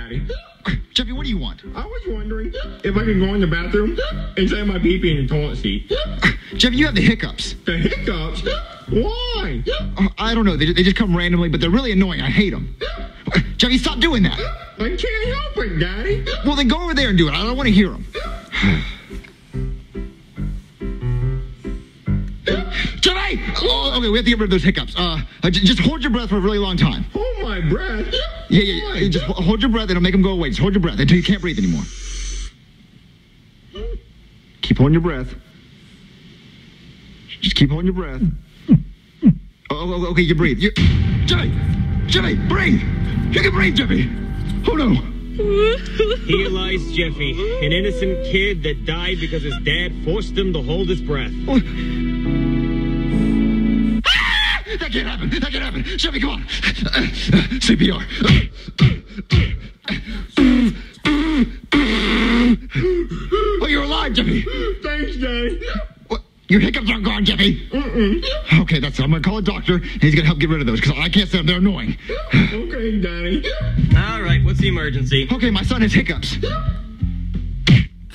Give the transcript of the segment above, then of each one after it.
Daddy. Jeffy, what do you want? I was wondering if I could go in the bathroom and say my pee-pee in the toilet seat. Jeffy, you have the hiccups. The hiccups? Why? I don't know. They just come randomly, but they're really annoying. I hate them. Jeffy, stop doing that. I can't help it, Daddy. Well, then go over there and do it. I don't want to hear them. Jeffy! Oh, okay, we have to get rid of those hiccups. Just hold your breath for a really long time. Hold my breath? Yeah. Just hold your breath. It'll make them go away. Just hold your breath until you can't breathe anymore. Keep holding your breath. Just keep holding your breath. Oh, okay, you breathe. Jeffy, breathe! You can breathe, Jeffy! Oh, no. Here lies Jeffy, an innocent kid that died because his dad forced him to hold his breath. Oh. Ah! That can't happen. Jeffy, come on. CPR. Oh, you're alive, Jeffy. Thanks, Daddy. What? Your hiccups aren't gone, Jeffy. Okay, that's it. I'm going to call a doctor, and he's going to help get rid of those, because I can't stand them. They're annoying. Okay, Daddy. All right, what's the emergency? Okay, my son has hiccups.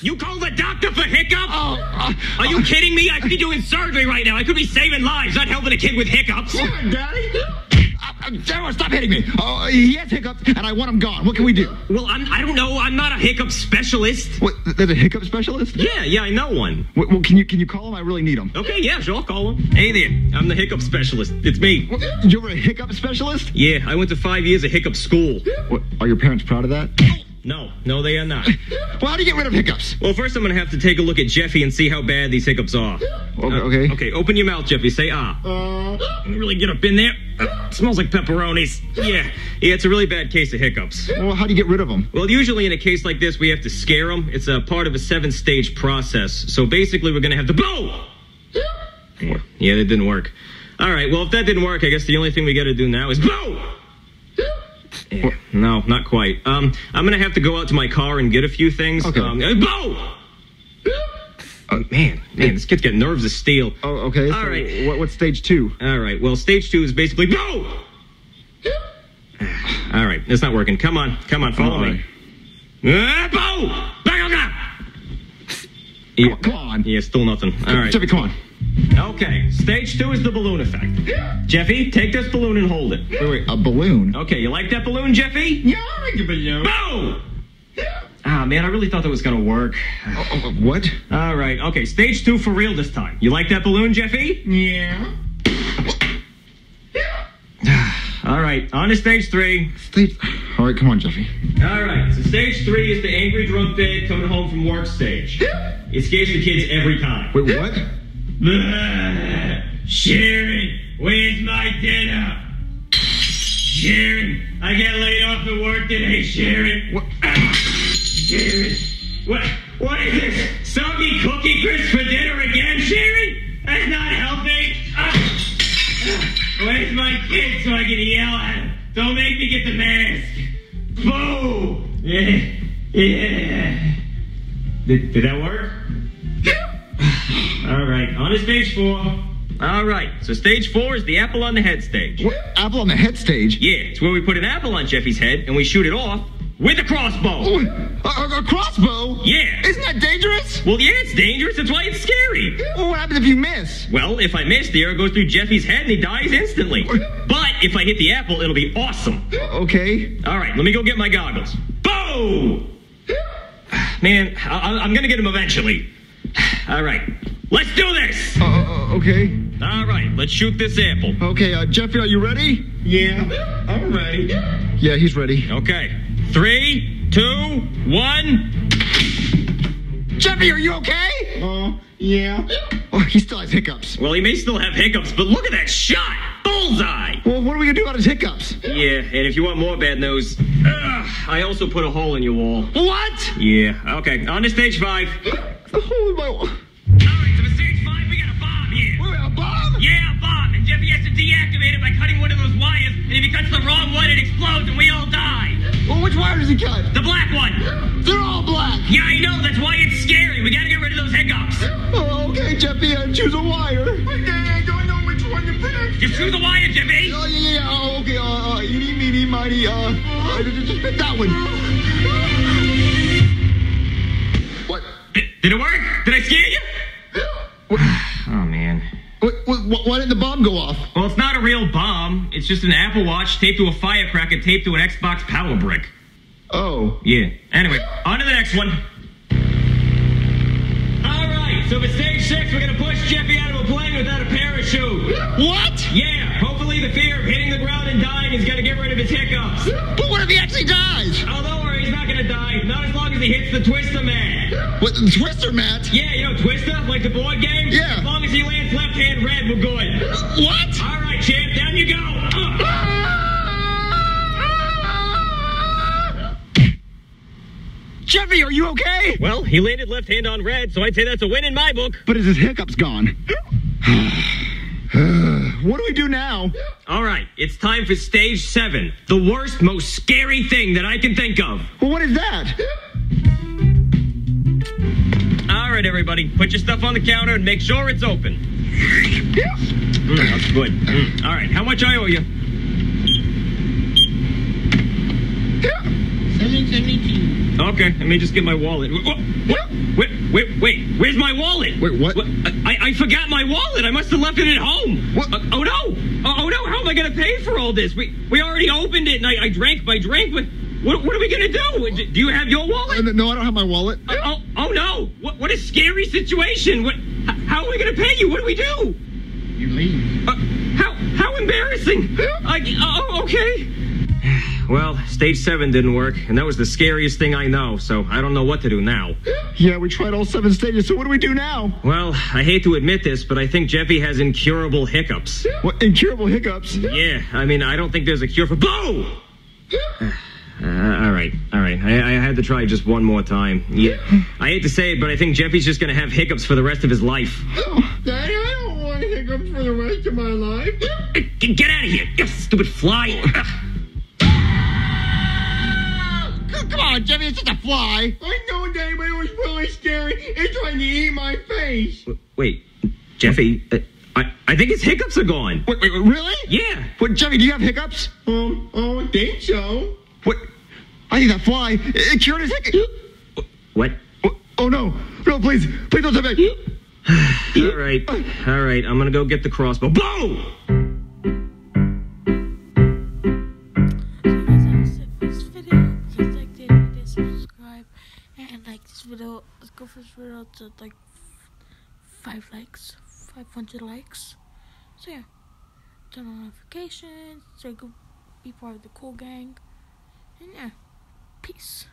You called the doctor for hiccups? Are you kidding me? I could be doing surgery right now. I could be saving lives, not helping a kid with hiccups. Yeah, Daddy. Sarah, stop hitting me. He has hiccups, and I want him gone. What can we do? Well, I don't know. I'm not a hiccup specialist. What? There's a hiccup specialist? Yeah, I know one. Well, can you call him? I really need him. Okay, yeah, sure, I'll call him. Hey there, I'm the hiccup specialist. It's me. You're a hiccup specialist? Yeah, I went to 5 years of hiccup school. What, are your parents proud of that? No, they are not. Well, how do you get rid of hiccups? Well, first I'm going to have to take a look at Jeffy and see how bad these hiccups are. Okay. Okay, open your mouth, Jeffy. Say ah. Really get up in there. Smells like pepperonis. Yeah, it's a really bad case of hiccups. Well, how do you get rid of them? Well, usually in a case like this, we have to scare them. It's a part of a 7-stage process. So basically, we're going to have to... Boo! Yeah, that didn't work. All right, well, if that didn't work, I guess the only thing we got to do now is... Boo! Yeah, no, not quite. I'm going to have to go out to my car and get a few things. Okay. Boo! Man, this kid's got nerves of steel. Oh, okay. All right. What's stage 2? All right, well, stage 2 is basically... Boo! All right, it's not working. Come on, follow me. Boo! Back up! Yeah, come on. Yeah, still nothing. All right. Jeffy, come on. Okay, stage 2 is the balloon effect. Jeffy, take this balloon and hold it. Wait, a balloon? Okay, you like that balloon, Jeffy? Yeah, I like a balloon. Boo! Ah, man, I really thought that was gonna work. What? All right, okay, stage 2 for real this time. You like that balloon, Jeffy? Yeah. All right, on to stage 3. All right, come on, Jeffy. All right, so stage 3 is the angry drunk dad coming home from work stage. It scares the kids every time. Wait, what? Sharon, where's my dinner? Sharon, I got laid off at work today, Sharon. What? Sharon, what is this? Soggy cookie crisp for dinner again, Sharon? That's not healthy. Where's my kid so I can yell at him? Don't make me get the mask. Boo! Yeah. Did that work? All right, on to stage 4. All right, so stage 4 is the apple on the head stage. What? Apple on the head stage? Yeah, it's where we put an apple on Jeffy's head and we shoot it off with a crossbow. Oh, a crossbow? Yeah. Isn't that dangerous? Well, yeah, it's dangerous. That's why it's scary. Well, what happens if you miss? Well, if I miss, the arrow goes through Jeffy's head and he dies instantly. But if I hit the apple, it'll be awesome. Okay. All right, let me go get my goggles. Boo! Man, I'm going to get him eventually. All right, let's do this. Okay. All right, let's shoot this apple. Okay, Jeffy, are you ready? Yeah, I'm ready. Yeah, he's ready. Okay, 3, 2, 1. Jeffy, are you okay? Yeah. Oh, he still has hiccups. Well, he may still have hiccups, but look at that shot. Bullseye. Well, what are we going to do about his hiccups? Yeah, and if you want more bad news, I also put a hole in your wall. What? Yeah, okay, on to stage 5. The hole in my wall. All right, so for stage 5, we got a bomb here. Wait, a bomb? Yeah, a bomb, and Jeffy has to deactivate it by cutting one of those wires, and if he cuts the wrong one, it explodes and we all die. Well, which wire does he cut? The black one. They're all black. Yeah, I know, that's why it's scary. We gotta get rid of those hiccups. Oh, okay, Jeffy, choose a wire. But Dad, I don't know which one to pick. Just choose the wire, Jeffy. Oh, yeah. Oh, okay, eeny, meeny, miny, Alrighty, just pick that one. What? Did it work? Did I scare you? Oh, man. Why didn't the bomb go off? Well, it's not a real bomb. It's just an Apple Watch taped to a firecracker taped to an Xbox power brick. Oh. Yeah. Anyway, on to the next one. All right, so for stage 6, we're going to push Jeffy out of a plane without a parachute. What? Yeah, hopefully the fear of hitting the ground and dying is going to get rid of his hiccups. But what if he actually dies? Oh, don't worry, he's not going to die. Not as long as he hits the twister mat. What, the twister mat? Yeah, you know Twister, like the board game? Yeah. As long as he lands left-hand red, we're good. What? All right, champ, down you go. Jeffy, are you okay? Well, he landed left hand on red, so I'd say that's a win in my book. But is his hiccups gone? What do we do now? All right, it's time for stage 7. The worst, most scary thing that I can think of. Well, what is that? All right, everybody, put your stuff on the counter and make sure it's open. That's good. All right, how much I owe you? 772. Okay, let me just get my wallet. Wait, where's my wallet? Wait, what? I forgot my wallet. I must have left it at home. What? Oh no, how am I going to pay for all this? We already opened it and I drank my drink, but what are we going to do? Do you have your wallet? No, I don't have my wallet. Oh no, what a scary situation. How are we going to pay you? What do we do? You leave. How embarrassing. Okay. Well, stage 7 didn't work, and that was the scariest thing I know, so I don't know what to do now. Yeah, we tried all 7 stages, so what do we do now? Well, I hate to admit this, but I think Jeffy has incurable hiccups. What, incurable hiccups? Yeah, I mean, I don't think there's a cure for... Boo! All right. I had to try just one more time. Yeah, I hate to say it, but I think Jeffy's just going to have hiccups for the rest of his life. Daddy, I don't want hiccups for the rest of my life. Get out of here, you stupid fly. Come on, Jeffy, it's just a fly. I know, Daddy, but it was really scary. It's trying to eat my face. Wait, Jeffy, I think his hiccups are gone. Wait, really? Yeah. What, Jeffy, do you have hiccups? I think so. What? I think that fly, it cured his hiccups. What? Oh, no. No, please don't tell me. All right, I'm gonna go get the crossbow. Boom! Video, let's go for this video to like 500 likes. So yeah, turn on notifications so you can be part of the cool gang. And yeah, peace.